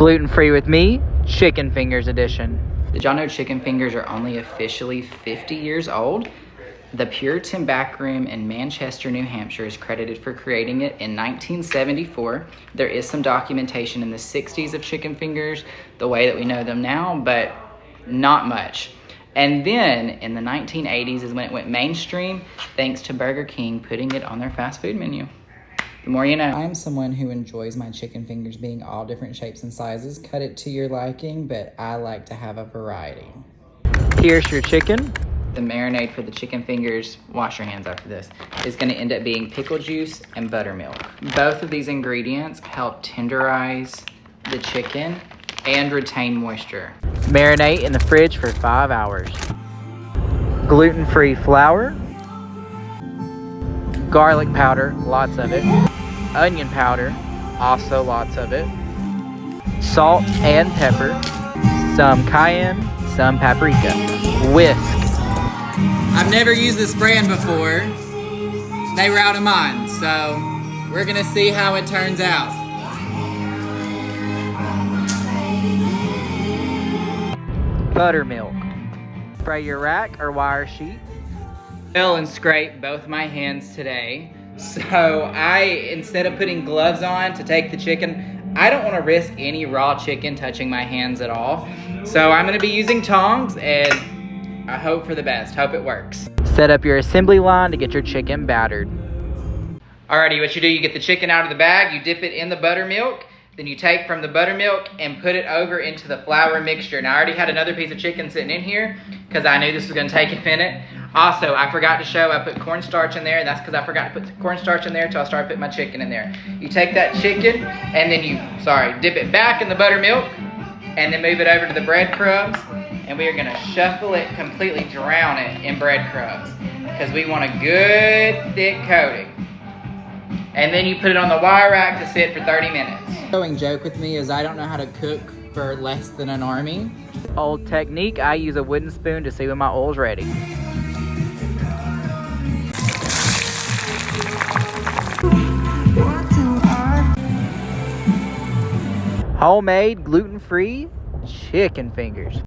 Gluten-free with me, chicken fingers edition. Did y'all know chicken fingers are only officially 50 years old? The Puritan backroom in Manchester, New Hampshire is credited for creating it in 1974. There is some documentation in the 60s of chicken fingers, the way that we know them now, but not much. And then in the 1980s is when it went mainstream, thanks to Burger King putting it on their fast food menu. The more you know. I'm someone who enjoys my chicken fingers being all different shapes and sizes. Cut it to your liking, but I like to have a variety. Here's your chicken. The marinade for the chicken fingers, wash your hands after this, is gonna end up being pickle juice and buttermilk. Both of these ingredients help tenderize the chicken and retain moisture. Marinate in the fridge for 5 hours. Gluten-free flour, garlic powder, lots of it, onion powder, also lots of it, salt and pepper, some cayenne, some paprika. Whisk. I've never used this brand before. They were out of mine, so we're gonna see how it turns out. Buttermilk. Spray your rack or wire sheet. Fill and scrape both my hands today. So instead of putting gloves on to take the chicken, I don't want to risk any raw chicken touching my hands at all. So I'm going to be using tongs, and I hope for the best. Hope it works. Set up your assembly line to get your chicken battered. Alrighty, what you do, you get the chicken out of the bag, you dip it in the buttermilk, then you take from the buttermilk and put it over into the flour mixture. Now I already had another piece of chicken sitting in here because I knew this was going to take a minute. Also, I forgot to show I put cornstarch in there, and that's because I forgot to put the cornstarch in there until I started putting my chicken in there. You take that chicken and then you, dip it back in the buttermilk and then move it over to the breadcrumbs, and we are going to shuffle it, completely drown it in breadcrumbs because we want a good thick coating. And then you put it on the wire rack to sit for 30 minutes. Going joke with me is I don't know how to cook for less than an army. Old technique, I use a wooden spoon to see when my oil's ready. Homemade, gluten-free chicken fingers.